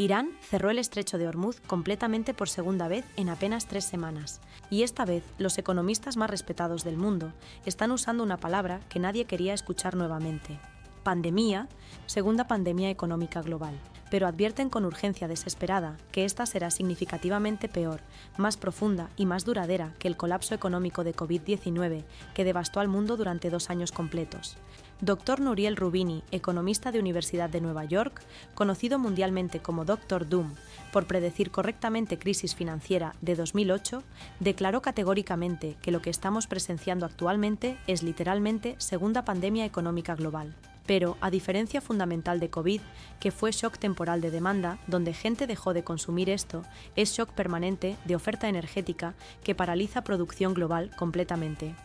Irán cerró el estrecho de Hormuz completamente por segunda vez en apenas 3 semanas. Y esta vez, los economistas más respetados del mundo están usando una palabra que nadie quería escuchar nuevamente. Pandemia, segunda pandemia económica global. Pero advierten con urgencia desesperada que esta será significativamente peor, más profunda y más duradera que el colapso económico de COVID-19 que devastó al mundo durante 2 años completos. Dr. Nouriel Roubini, economista de Universidad de Nueva York, conocido mundialmente como Dr. Doom, por predecir correctamente crisis financiera de 2008, declaró categóricamente que lo que estamos presenciando actualmente es literalmente segunda pandemia económica global. Pero, a diferencia fundamental de COVID, que fue shock temporal de demanda, donde gente dejó de consumir esto, es shock permanente de oferta energética que paraliza producción global completamente.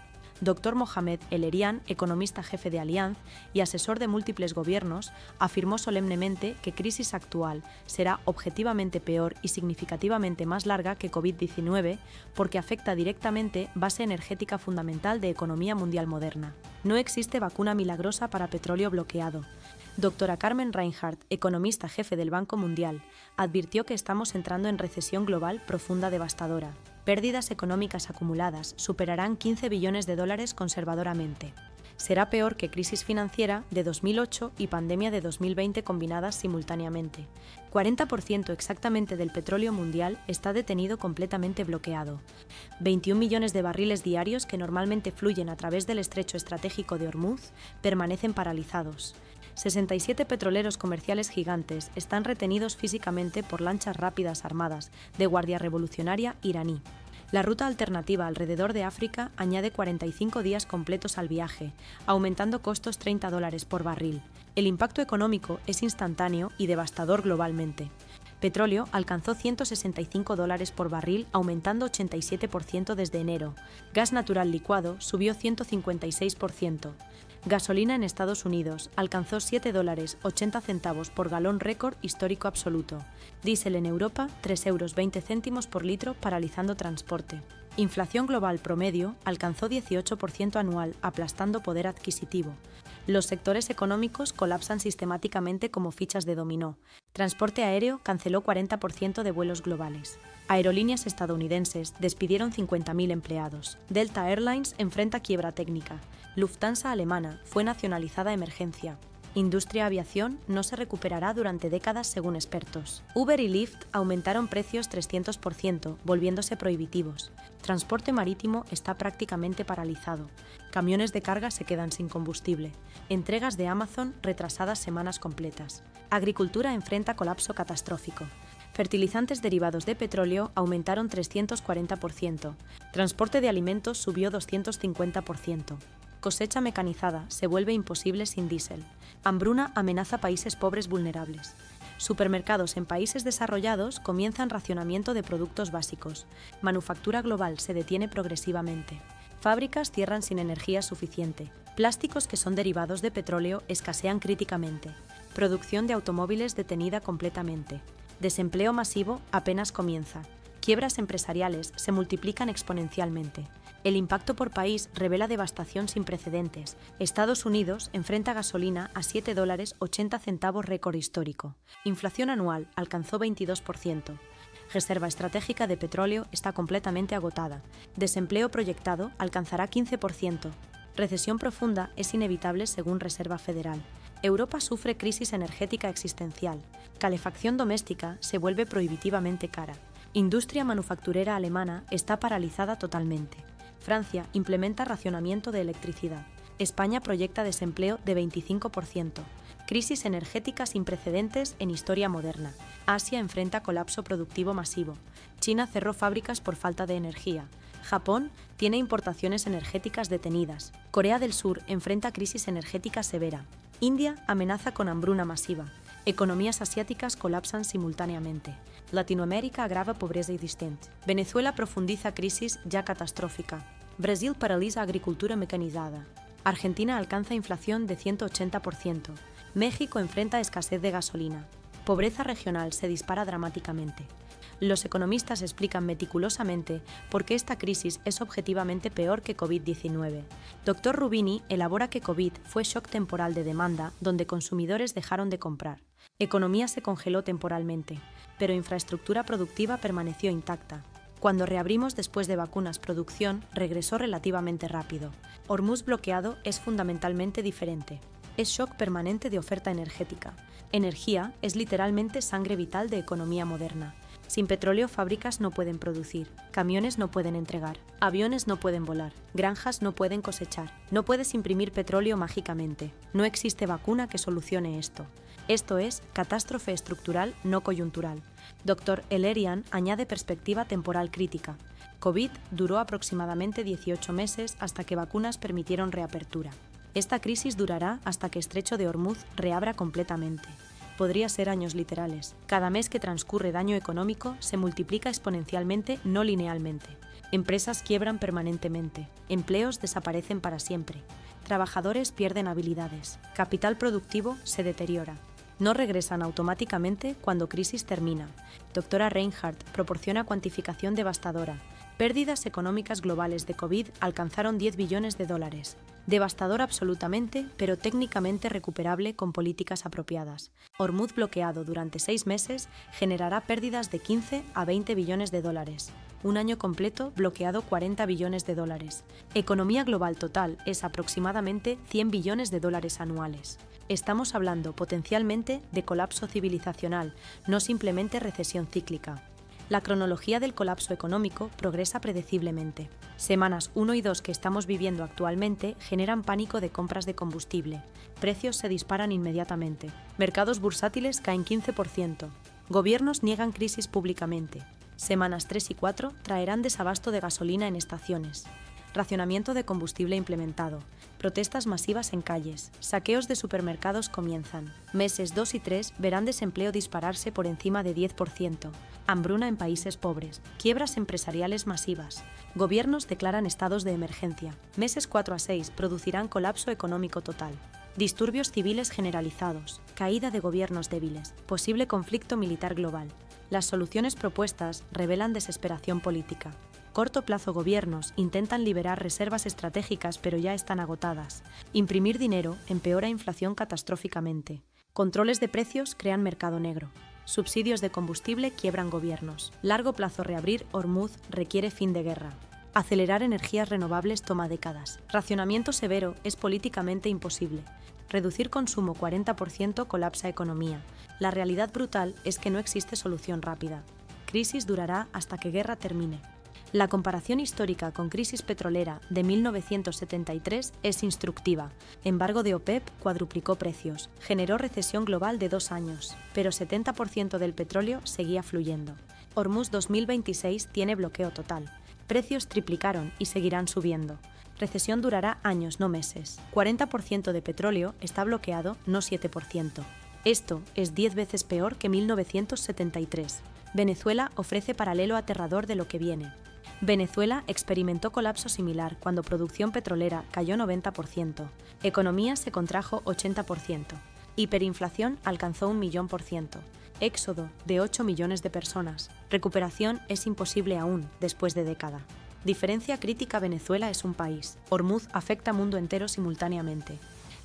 Dr. Mohamed El-Erian, economista jefe de Allianz y asesor de múltiples gobiernos, afirmó solemnemente que crisis actual será objetivamente peor y significativamente más larga que COVID-19 porque afecta directamente base energética fundamental de economía mundial moderna. No existe vacuna milagrosa para petróleo bloqueado. Dra. Carmen Reinhart, economista jefe del Banco Mundial, advirtió que estamos entrando en recesión global profunda devastadora. Pérdidas económicas acumuladas superarán 15 billones de dólares conservadoramente. Será peor que crisis financiera de 2008 y pandemia de 2020 combinadas simultáneamente. 40% exactamente del petróleo mundial está detenido completamente bloqueado. 21 millones de barriles diarios que normalmente fluyen a través del estrecho estratégico de Hormuz permanecen paralizados. 67 petroleros comerciales gigantes están retenidos físicamente por lanchas rápidas armadas de Guardia Revolucionaria iraní. La ruta alternativa alrededor de África añade 45 días completos al viaje, aumentando costos $30 por barril. El impacto económico es instantáneo y devastador globalmente. Petróleo alcanzó $165 por barril, aumentando 87% desde enero. Gas natural licuado subió 156%. Gasolina en Estados Unidos alcanzó $7,80 por galón, récord histórico absoluto. Diésel en Europa, €3,20 por litro, paralizando transporte. Inflación global promedio alcanzó 18% anual, aplastando poder adquisitivo. Los sectores económicos colapsan sistemáticamente como fichas de dominó. Transporte aéreo canceló 40% de vuelos globales. Aerolíneas estadounidenses despidieron 50.000 empleados. Delta Airlines enfrenta quiebra técnica. Lufthansa alemana fue nacionalizada a emergencia. Industria aviación no se recuperará durante décadas según expertos. Uber y Lyft aumentaron precios 300%, volviéndose prohibitivos. Transporte marítimo está prácticamente paralizado. Camiones de carga se quedan sin combustible. Entregas de Amazon retrasadas semanas completas. Agricultura enfrenta colapso catastrófico. Fertilizantes derivados de petróleo aumentaron 340%. Transporte de alimentos subió 250%. Cosecha mecanizada se vuelve imposible sin diésel. Hambruna amenaza países pobres vulnerables. Supermercados en países desarrollados comienzan racionamiento de productos básicos. Manufactura global se detiene progresivamente. Fábricas cierran sin energía suficiente. Plásticos que son derivados de petróleo escasean críticamente. Producción de automóviles detenida completamente. Desempleo masivo apenas comienza. Quiebras empresariales se multiplican exponencialmente. El impacto por país revela devastación sin precedentes. Estados Unidos enfrenta gasolina a $7,80 récord histórico. Inflación anual alcanzó 22%. Reserva estratégica de petróleo está completamente agotada. Desempleo proyectado alcanzará 15%. Recesión profunda es inevitable según Reserva Federal. Europa sufre crisis energética existencial. Calefacción doméstica se vuelve prohibitivamente cara. Industria manufacturera alemana está paralizada totalmente. Francia implementa racionamiento de electricidad. España proyecta desempleo de 25%. Crisis energética sin precedentes en historia moderna. Asia enfrenta colapso productivo masivo. China cerró fábricas por falta de energía. Japón tiene importaciones energéticas detenidas. Corea del Sur enfrenta crisis energética severa. India amenaza con hambruna masiva. Economías asiáticas colapsan simultáneamente. Latinoamérica agrava pobreza existente. Venezuela profundiza crisis ya catastrófica. Brasil paraliza agricultura mecanizada. Argentina alcanza inflación de 180%. México enfrenta escasez de gasolina. Pobreza regional se dispara dramáticamente. Los economistas explican meticulosamente por qué esta crisis es objetivamente peor que COVID-19. Dr. Rubini elabora que COVID fue shock temporal de demanda donde consumidores dejaron de comprar. Economía se congeló temporalmente, pero infraestructura productiva permaneció intacta. Cuando reabrimos después de vacunas, producción regresó relativamente rápido. Hormuz bloqueado es fundamentalmente diferente. Es shock permanente de oferta energética. Energía es literalmente sangre vital de economía moderna. Sin petróleo, fábricas no pueden producir, camiones no pueden entregar, aviones no pueden volar, granjas no pueden cosechar. No puedes imprimir petróleo mágicamente. No existe vacuna que solucione esto. Esto es catástrofe estructural no coyuntural. Dr. El-Erian añade perspectiva temporal crítica. COVID duró aproximadamente 18 meses hasta que vacunas permitieron reapertura. Esta crisis durará hasta que Estrecho de Hormuz reabra completamente. Podría ser años literales. Cada mes que transcurre daño económico se multiplica exponencialmente, no linealmente. Empresas quiebran permanentemente. Empleos desaparecen para siempre. Trabajadores pierden habilidades. Capital productivo se deteriora. No regresan automáticamente cuando crisis termina. Doctora Reinhardt proporciona cuantificación devastadora. Pérdidas económicas globales de COVID alcanzaron 10 billones de dólares. Devastador absolutamente, pero técnicamente recuperable con políticas apropiadas. Hormuz bloqueado durante 6 meses generará pérdidas de 15 a 20 billones de dólares. Un año completo bloqueado 40 billones de dólares. Economía global total es aproximadamente 100 billones de dólares anuales. Estamos hablando potencialmente de colapso civilizacional, no simplemente recesión cíclica. La cronología del colapso económico progresa predeciblemente. Semanas 1 y 2 que estamos viviendo actualmente generan pánico de compras de combustible. Precios se disparan inmediatamente. Mercados bursátiles caen 15%. Gobiernos niegan crisis públicamente. Semanas 3 y 4 traerán desabasto de gasolina en estaciones. Racionamiento de combustible implementado. Protestas masivas en calles. Saqueos de supermercados comienzan. Meses 2 y 3 verán desempleo dispararse por encima de 10%. Hambruna en países pobres. Quiebras empresariales masivas. Gobiernos declaran estados de emergencia. Meses 4 a 6 producirán colapso económico total. Disturbios civiles generalizados. Caída de gobiernos débiles. Posible conflicto militar global. Las soluciones propuestas revelan desesperación política. Corto plazo gobiernos intentan liberar reservas estratégicas pero ya están agotadas. Imprimir dinero empeora inflación catastróficamente. Controles de precios crean mercado negro. Subsidios de combustible quiebran gobiernos. Largo plazo reabrir Hormuz requiere fin de guerra. Acelerar energías renovables toma décadas. Racionamiento severo es políticamente imposible. Reducir consumo 40% colapsa economía. La realidad brutal es que no existe solución rápida. Crisis durará hasta que guerra termine. La comparación histórica con crisis petrolera de 1973 es instructiva. Embargo de OPEP cuadruplicó precios, generó recesión global de 2 años, pero 70% del petróleo seguía fluyendo. Hormuz 2026 tiene bloqueo total. Precios triplicaron y seguirán subiendo. Recesión durará años, no meses. 40% de petróleo está bloqueado, no 7%. Esto es 10 veces peor que 1973. Venezuela ofrece paralelo aterrador de lo que viene. Venezuela experimentó colapso similar cuando producción petrolera cayó 90%. Economía se contrajo 80%. Hiperinflación alcanzó 1.000.000%. Éxodo de 8 millones de personas. Recuperación es imposible aún después de década. Diferencia crítica: Venezuela es un país. Hormuz afecta al mundo entero simultáneamente.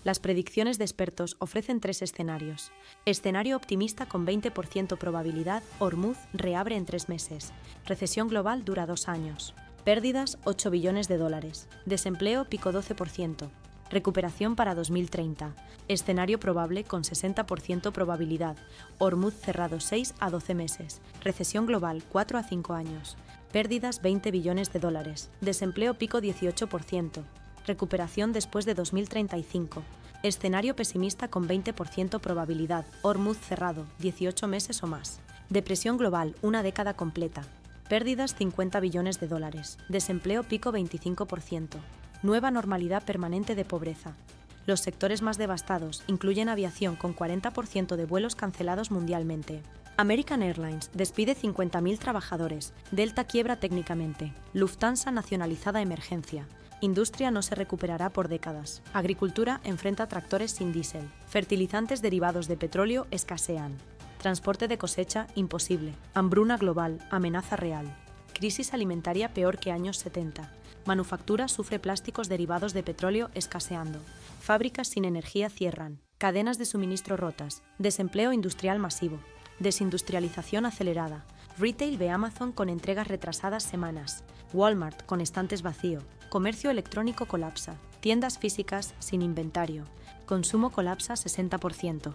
Las predicciones de expertos ofrecen 3 escenarios. Escenario optimista con 20% probabilidad: Hormuz reabre en 3 meses. Recesión global dura 2 años. Pérdidas: 8 billones de dólares. Desempleo pico 12%. Recuperación para 2030. Escenario probable con 60% probabilidad. Hormuz cerrado 6 a 12 meses. Recesión global 4 a 5 años. Pérdidas: 20 billones de dólares. Desempleo pico 18%. Recuperación después de 2035. Escenario pesimista con 20% probabilidad. Hormuz cerrado, 18 meses o más. Depresión global, una década completa. Pérdidas: 50 billones de dólares. Desempleo pico 25%. Nueva normalidad permanente de pobreza. Los sectores más devastados incluyen aviación con 40% de vuelos cancelados mundialmente. American Airlines despide 50.000 trabajadores. Delta quiebra técnicamente. Lufthansa nacionalizada emergencia. Industria no se recuperará por décadas. Agricultura enfrenta tractores sin diésel. Fertilizantes derivados de petróleo escasean. Transporte de cosecha imposible. Hambruna global, amenaza real. Crisis alimentaria peor que años 70. Manufactura sufre plásticos derivados de petróleo escaseando. Fábricas sin energía cierran. Cadenas de suministro rotas. Desempleo industrial masivo. Desindustrialización acelerada. Retail de Amazon con entregas retrasadas semanas. Walmart con estantes vacío. Comercio electrónico colapsa. Tiendas físicas sin inventario. Consumo colapsa 60%.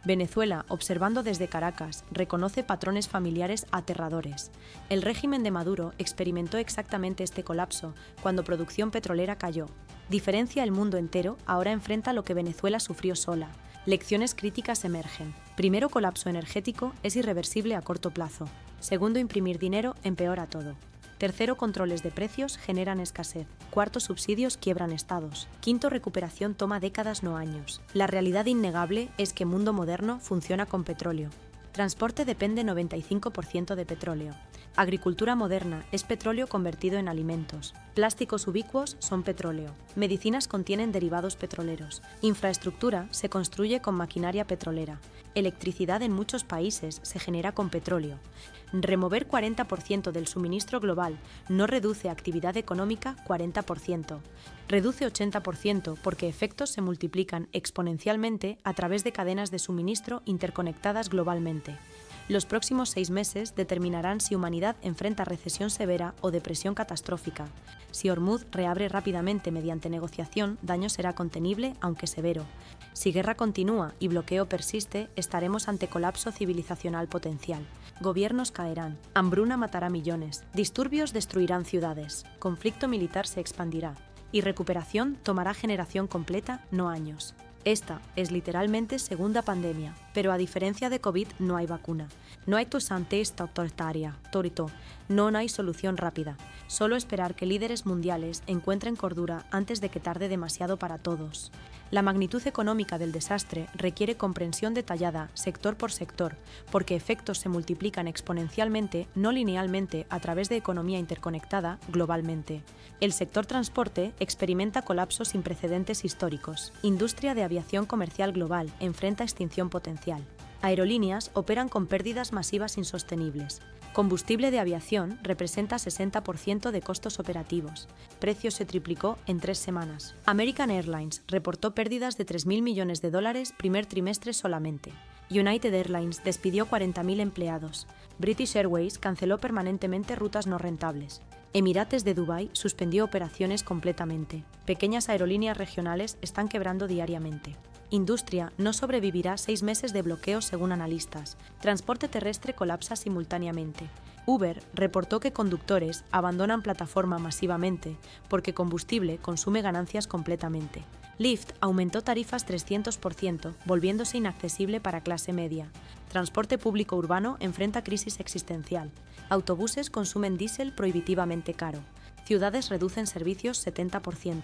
Venezuela, observando desde Caracas, reconoce patrones familiares aterradores. El régimen de Maduro experimentó exactamente este colapso cuando producción petrolera cayó. Diferencia el mundo entero, ahora enfrenta lo que Venezuela sufrió sola. Lecciones críticas emergen. Primero, colapso energético es irreversible a corto plazo. Segundo, imprimir dinero empeora todo. Tercero, controles de precios generan escasez. Cuarto, subsidios quiebran estados. Quinto, recuperación toma décadas, no años. La realidad innegable es que mundo moderno funciona con petróleo. Transporte depende 95% de petróleo. Agricultura moderna es petróleo convertido en alimentos. Plásticos ubicuos son petróleo. Medicinas contienen derivados petroleros. Infraestructura se construye con maquinaria petrolera. Electricidad en muchos países se genera con petróleo. Remover 40% del suministro global no reduce actividad económica 40%. Reduce 80% porque efectos se multiplican exponencialmente a través de cadenas de suministro interconectadas globalmente. Los próximos 6 meses determinarán si humanidad enfrenta recesión severa o depresión catastrófica. Si Hormuz reabre rápidamente mediante negociación, daño será contenible, aunque severo. Si guerra continúa y bloqueo persiste, estaremos ante colapso civilizacional potencial. Gobiernos caerán, hambruna matará millones, disturbios destruirán ciudades, conflicto militar se expandirá y recuperación tomará generación completa, no años. Esta es literalmente segunda pandemia, pero a diferencia de COVID no hay vacuna. No hay santé autoritaria, torito, no hay solución rápida. Solo esperar que líderes mundiales encuentren cordura antes de que tarde demasiado para todos. La magnitud económica del desastre requiere comprensión detallada, sector por sector, porque efectos se multiplican exponencialmente, no linealmente, a través de economía interconectada globalmente. El sector transporte experimenta colapsos sin precedentes históricos. Industria de aviación comercial global enfrenta extinción potencial. Aerolíneas operan con pérdidas masivas insostenibles. Combustible de aviación representa 60% de costos operativos. Precio se triplicó en 3 semanas. American Airlines reportó pérdidas de $3.000 millones primer trimestre solamente. United Airlines despidió 40.000 empleados. British Airways canceló permanentemente rutas no rentables. Emirates de Dubái suspendió operaciones completamente. Pequeñas aerolíneas regionales están quebrando diariamente. Industria no sobrevivirá 6 meses de bloqueo según analistas. Transporte terrestre colapsa simultáneamente. Uber reportó que conductores abandonan plataforma masivamente porque combustible consume ganancias completamente. Lyft aumentó tarifas 300%, volviéndose inaccesible para clase media. Transporte público urbano enfrenta crisis existencial. Autobuses consumen diésel prohibitivamente caro. Ciudades reducen servicios 70%.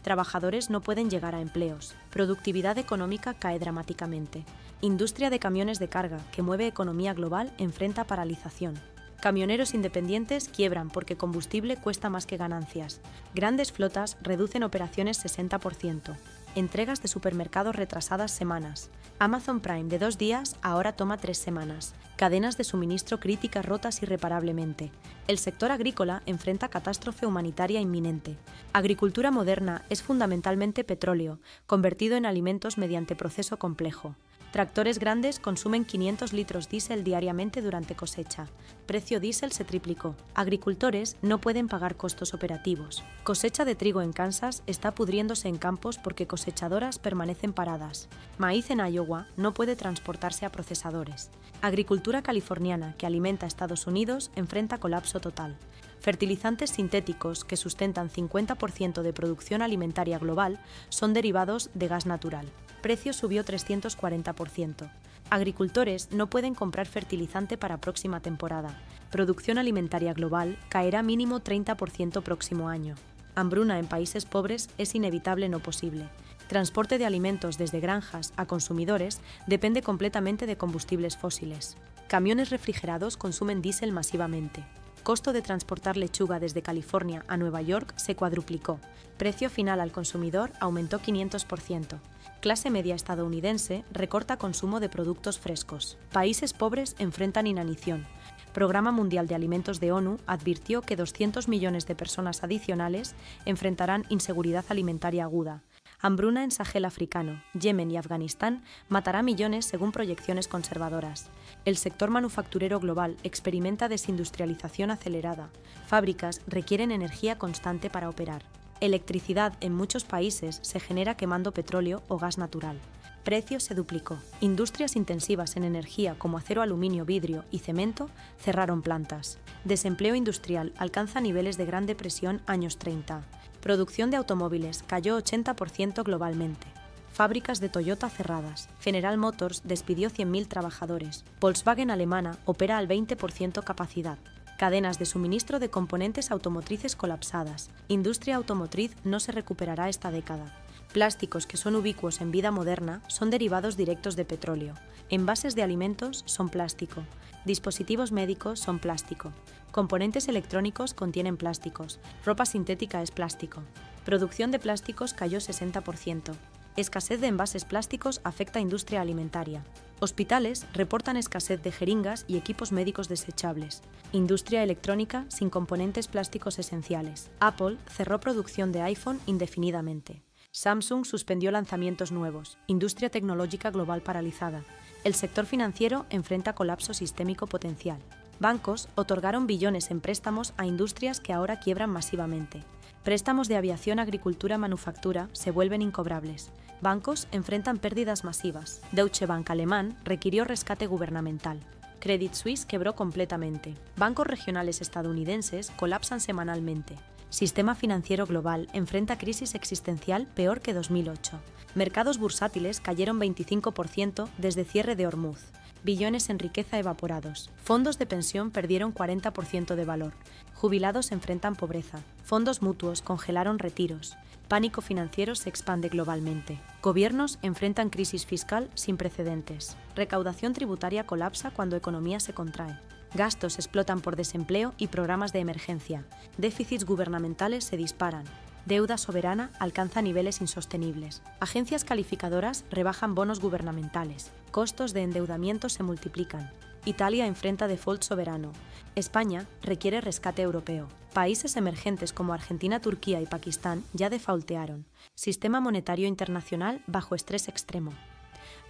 Trabajadores no pueden llegar a empleos. Productividad económica cae dramáticamente. Industria de camiones de carga, que mueve economía global, enfrenta paralización. Camioneros independientes quiebran porque combustible cuesta más que ganancias. Grandes flotas reducen operaciones 60%. Entregas de supermercados retrasadas semanas. Amazon Prime de 2 días ahora toma 3 semanas. Cadenas de suministro críticas rotas irreparablemente. El sector agrícola enfrenta catástrofe humanitaria inminente. Agricultura moderna es fundamentalmente petróleo, convertido en alimentos mediante proceso complejo. Tractores grandes consumen 500 litros diésel diariamente durante cosecha. Precio diésel se triplicó. Agricultores no pueden pagar costos operativos. Cosecha de trigo en Kansas está pudriéndose en campos porque cosechadoras permanecen paradas. Maíz en Iowa no puede transportarse a procesadores. Agricultura californiana que alimenta a Estados Unidos enfrenta colapso total. Fertilizantes sintéticos que sustentan 50% de producción alimentaria global son derivados de gas natural. Precio subió 340%. Agricultores no pueden comprar fertilizante para próxima temporada. Producción alimentaria global caerá mínimo 30% próximo año. Hambruna en países pobres es inevitable no posible. Transporte de alimentos desde granjas a consumidores depende completamente de combustibles fósiles. Camiones refrigerados consumen diésel masivamente. costo de transportar lechuga desde California a Nueva York se cuadruplicó. Precio final al consumidor aumentó 500%. Clase media estadounidense recorta consumo de productos frescos. Países pobres enfrentan inanición. Programa Mundial de Alimentos de ONU advirtió que 200 millones de personas adicionales enfrentarán inseguridad alimentaria aguda. Hambruna en Sahel africano, Yemen y Afganistán matará millones según proyecciones conservadoras. El sector manufacturero global experimenta desindustrialización acelerada. Fábricas requieren energía constante para operar. Electricidad en muchos países se genera quemando petróleo o gas natural. Precio se duplicó. Industrias intensivas en energía como acero, aluminio, vidrio y cemento cerraron plantas. Desempleo industrial alcanza niveles de Gran Depresión años 30. Producción de automóviles cayó 80% globalmente. Fábricas de Toyota cerradas. General Motors despidió 100.000 trabajadores. Volkswagen alemana opera al 20% capacidad. Cadenas de suministro de componentes automotrices colapsadas. Industria automotriz no se recuperará esta década. Plásticos que son ubicuos en vida moderna son derivados directos de petróleo. Envases de alimentos son plástico. Dispositivos médicos son plástico. Componentes electrónicos contienen plásticos. Ropa sintética es plástico. Producción de plásticos cayó 60%. Escasez de envases plásticos afecta a industria alimentaria. Hospitales reportan escasez de jeringas y equipos médicos desechables. Industria electrónica sin componentes plásticos esenciales. Apple cerró producción de iPhone indefinidamente. Samsung suspendió lanzamientos nuevos. Industria tecnológica global paralizada. El sector financiero enfrenta colapso sistémico potencial. Bancos otorgaron billones en préstamos a industrias que ahora quiebran masivamente. Préstamos de aviación, agricultura, manufactura se vuelven incobrables. Bancos enfrentan pérdidas masivas. Deutsche Bank alemán requirió rescate gubernamental. Credit Suisse quebró completamente. Bancos regionales estadounidenses colapsan semanalmente. Sistema financiero global enfrenta crisis existencial peor que 2008. Mercados bursátiles cayeron 25% desde cierre de Hormuz. Billones en riqueza evaporados. Fondos de pensión perdieron 40% de valor. Jubilados enfrentan pobreza. Fondos mutuos congelaron retiros. Pánico financiero se expande globalmente. Gobiernos enfrentan crisis fiscal sin precedentes. Recaudación tributaria colapsa cuando economía se contrae. Gastos explotan por desempleo y programas de emergencia. Déficits gubernamentales se disparan. Deuda soberana alcanza niveles insostenibles. Agencias calificadoras rebajan bonos gubernamentales. Costos de endeudamiento se multiplican. Italia enfrenta default soberano. España requiere rescate europeo. Países emergentes como Argentina, Turquía y Pakistán ya defaultearon. Sistema monetario internacional bajo estrés extremo.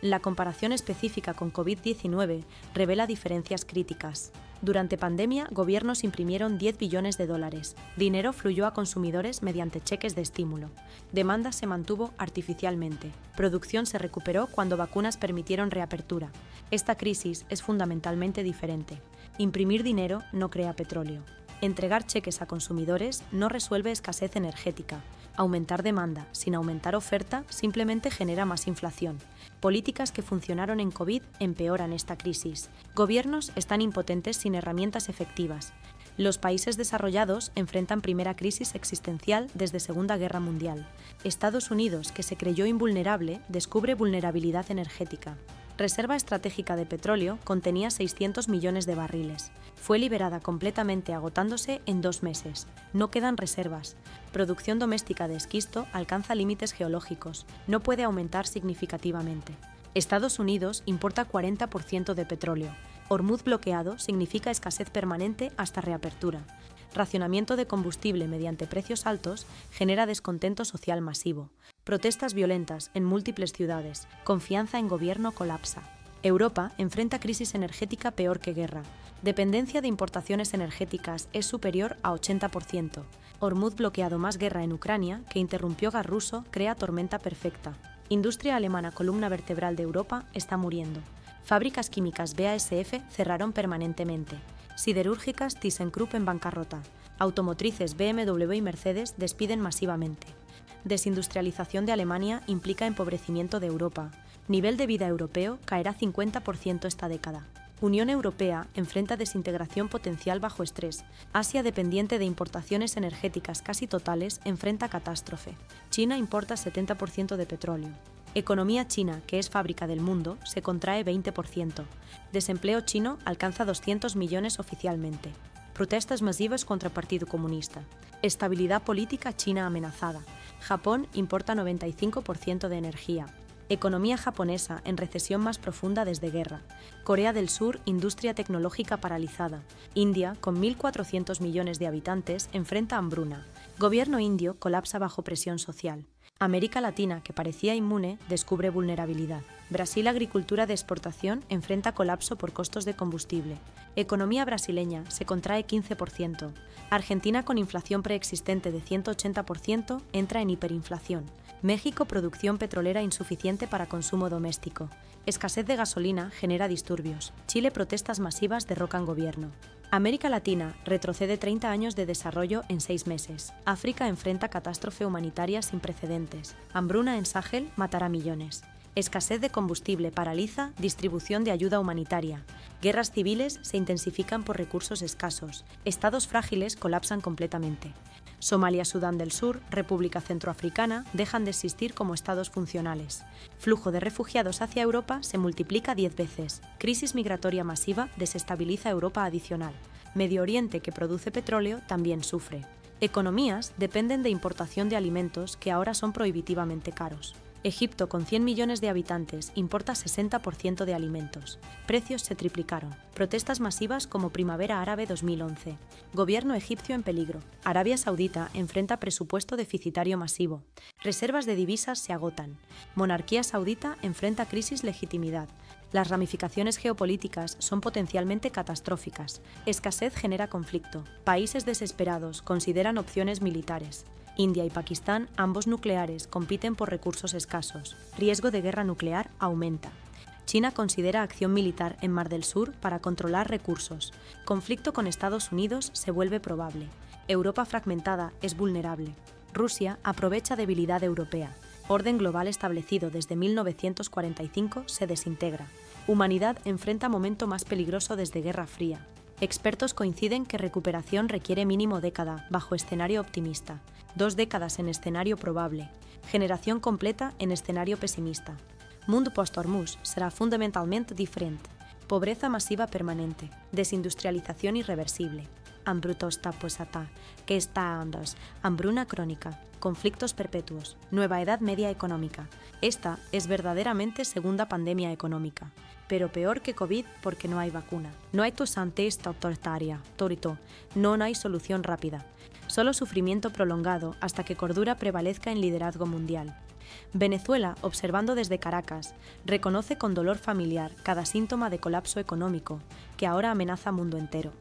La comparación específica con COVID-19 revela diferencias críticas. Durante pandemia, gobiernos imprimieron 10 billones de dólares. Dinero fluyó a consumidores mediante cheques de estímulo. Demanda se mantuvo artificialmente. Producción se recuperó cuando vacunas permitieron reapertura. Esta crisis es fundamentalmente diferente. Imprimir dinero no crea petróleo. Entregar cheques a consumidores no resuelve escasez energética. Aumentar demanda sin aumentar oferta simplemente genera más inflación. Políticas que funcionaron en COVID empeoran esta crisis. Gobiernos están impotentes sin herramientas efectivas. Los países desarrollados enfrentan primera crisis existencial desde Segunda Guerra Mundial. Estados Unidos, que se creyó invulnerable, descubre vulnerabilidad energética. Reserva estratégica de petróleo contenía 600 millones de barriles. Fue liberada completamente agotándose en 2 meses. No quedan reservas. Producción doméstica de esquisto alcanza límites geológicos. No puede aumentar significativamente. Estados Unidos importa 40% de petróleo. Hormuz bloqueado significa escasez permanente hasta reapertura. Racionamiento de combustible mediante precios altos genera descontento social masivo. Protestas violentas en múltiples ciudades. Confianza en gobierno colapsa. Europa enfrenta crisis energética peor que guerra. Dependencia de importaciones energéticas es superior a 80%. Hormuz bloqueado más guerra en Ucrania que interrumpió gas ruso crea tormenta perfecta. Industria alemana columna vertebral de Europa está muriendo. Fábricas químicas BASF cerraron permanentemente. Siderúrgicas ThyssenKrupp en bancarrota. Automotrices BMW y Mercedes despiden masivamente. Desindustrialización de Alemania implica empobrecimiento de Europa. Nivel de vida europeo caerá 50% esta década. Unión Europea enfrenta desintegración potencial bajo estrés. Asia, dependiente de importaciones energéticas casi totales, enfrenta catástrofe. China importa 70% de petróleo. Economía china, que es fábrica del mundo, se contrae 20%. Desempleo chino alcanza 200 millones oficialmente. Protestas masivas contra Partido Comunista. Estabilidad política china amenazada. Japón importa 95% de energía. Economía japonesa en recesión más profunda desde guerra. Corea del Sur, industria tecnológica paralizada. India, con 1.400 millones de habitantes, enfrenta hambruna. Gobierno indio colapsa bajo presión social. América Latina, que parecía inmune, descubre vulnerabilidad. Brasil, agricultura de exportación, enfrenta colapso por costos de combustible. Economía brasileña se contrae 15%. Argentina, con inflación preexistente de 180%, entra en hiperinflación. México, producción petrolera insuficiente para consumo doméstico. Escasez de gasolina genera disturbios. Chile, protestas masivas derrocan gobierno. América Latina retrocede 30 años de desarrollo en 6 meses. África enfrenta catástrofe humanitaria sin precedentes. Hambruna en Sahel matará millones. Escasez de combustible paraliza distribución de ayuda humanitaria. Guerras civiles se intensifican por recursos escasos. Estados frágiles colapsan completamente. Somalia, Sudán del Sur, República Centroafricana dejan de existir como estados funcionales. Flujo de refugiados hacia Europa se multiplica 10 veces. Crisis migratoria masiva desestabiliza Europa adicional. Medio Oriente, que produce petróleo, también sufre. Economías dependen de importación de alimentos que ahora son prohibitivamente caros. Egipto, con 100 millones de habitantes, importa 60% de alimentos. Precios se triplicaron. Protestas masivas como Primavera Árabe 2011. Gobierno egipcio en peligro. Arabia Saudita enfrenta presupuesto deficitario masivo. Reservas de divisas se agotan. Monarquía saudita enfrenta crisis legitimidad. Las ramificaciones geopolíticas son potencialmente catastróficas. Escasez genera conflicto. Países desesperados consideran opciones militares. India y Pakistán, ambos nucleares, compiten por recursos escasos. Riesgo de guerra nuclear aumenta. China considera acción militar en Mar del Sur para controlar recursos. Conflicto con Estados Unidos se vuelve probable. Europa fragmentada es vulnerable. Rusia aprovecha debilidad europea. Orden global establecido desde 1945 se desintegra. Humanidad enfrenta momento más peligroso desde Guerra Fría. Expertos coinciden que recuperación requiere mínimo década, bajo escenario optimista. 2 décadas en escenario probable. Generación completa en escenario pesimista. Mundo post-Hormuz será fundamentalmente diferente. Pobreza masiva permanente. Desindustrialización irreversible. Hambrutosta posata, que está andas. Hambruna crónica. Conflictos perpetuos. Nueva edad media económica. Esta es verdaderamente segunda pandemia económica. Pero peor que COVID porque no hay vacuna. No hay tosantez autoritaria, torito. No hay solución rápida. Solo sufrimiento prolongado hasta que cordura prevalezca en liderazgo mundial. Venezuela, observando desde Caracas, reconoce con dolor familiar cada síntoma de colapso económico que ahora amenaza mundo entero.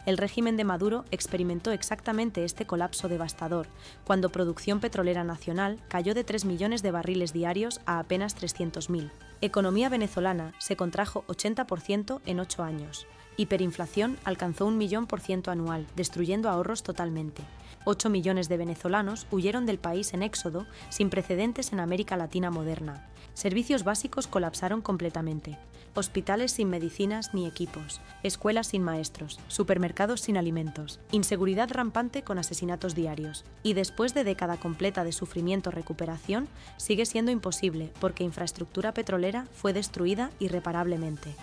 El régimen de Maduro experimentó exactamente este colapso devastador cuando producción petrolera nacional cayó de 3 millones de barriles diarios a apenas 300.000. Economía venezolana se contrajo 80% en 8 años. Hiperinflación alcanzó 1.000.000% anual, destruyendo ahorros totalmente. 8 millones de venezolanos huyeron del país en éxodo sin precedentes en América Latina moderna. Servicios básicos colapsaron completamente. Hospitales sin medicinas ni equipos, escuelas sin maestros, supermercados sin alimentos, inseguridad rampante con asesinatos diarios. Y después de década completa de sufrimiento-recuperación, sigue siendo imposible porque infraestructura petrolera fue destruida irreparablemente.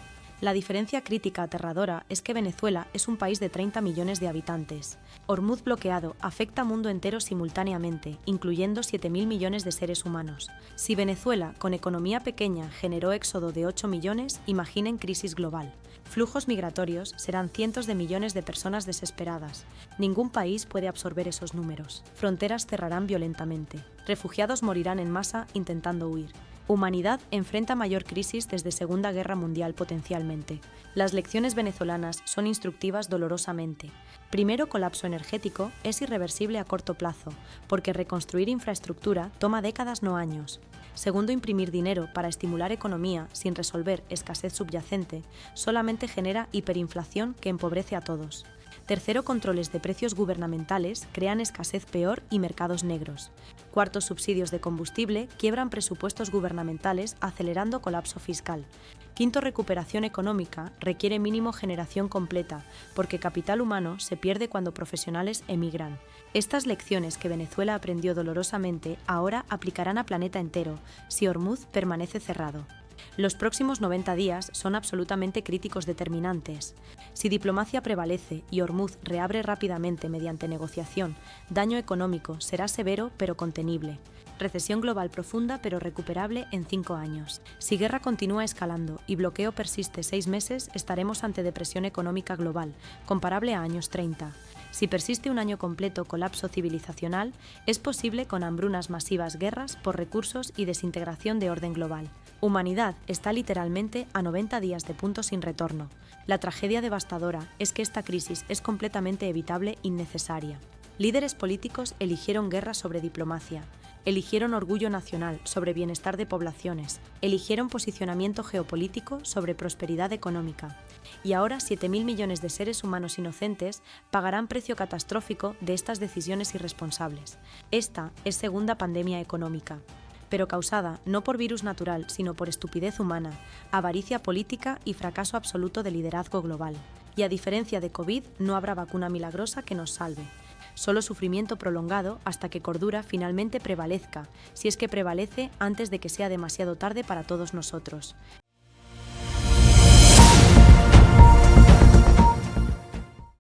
La diferencia crítica aterradora es que Venezuela es un país de 30 millones de habitantes. Hormuz bloqueado afecta al mundo entero simultáneamente, incluyendo 7.000 millones de seres humanos. Si Venezuela, con economía pequeña, generó éxodo de 8 millones, imaginen crisis global. Flujos migratorios serán cientos de millones de personas desesperadas. Ningún país puede absorber esos números. Fronteras cerrarán violentamente. Refugiados morirán en masa intentando huir. Humanidad enfrenta mayor crisis desde Segunda Guerra Mundial potencialmente. Las lecciones venezolanas son instructivas dolorosamente. Primero, colapso energético es irreversible a corto plazo, porque reconstruir infraestructura toma décadas no años. Segundo, imprimir dinero para estimular economía sin resolver escasez subyacente solamente genera hiperinflación que empobrece a todos. Tercero, controles de precios gubernamentales crean escasez peor y mercados negros. Cuarto, subsidios de combustible quiebran presupuestos gubernamentales acelerando colapso fiscal. Quinto, recuperación económica requiere mínimo generación completa, porque capital humano se pierde cuando profesionales emigran. Estas lecciones que Venezuela aprendió dolorosamente ahora aplicarán a planeta entero si Hormuz permanece cerrado. Los próximos 90 días son absolutamente críticos determinantes. Si diplomacia prevalece y Ormuz reabre rápidamente mediante negociación, daño económico será severo pero contenible. Recesión global profunda pero recuperable en 5 años. Si guerra continúa escalando y bloqueo persiste 6 meses, estaremos ante depresión económica global, comparable a años 30. Si persiste un año completo colapso civilizacional, es posible con hambrunas masivas, guerras por recursos y desintegración de orden global. Humanidad está literalmente a 90 días de punto sin retorno. La tragedia devastadora es que esta crisis es completamente evitable e innecesaria. Líderes políticos eligieron guerra sobre diplomacia. Eligieron orgullo nacional sobre bienestar de poblaciones, eligieron posicionamiento geopolítico sobre prosperidad económica. Y ahora 7.000 millones de seres humanos inocentes pagarán precio catastrófico de estas decisiones irresponsables. Esta es segunda pandemia económica, pero causada no por virus natural, sino por estupidez humana, avaricia política y fracaso absoluto de liderazgo global. Y a diferencia de COVID, no habrá vacuna milagrosa que nos salve. Solo sufrimiento prolongado hasta que cordura finalmente prevalezca, si es que prevalece antes de que sea demasiado tarde para todos nosotros.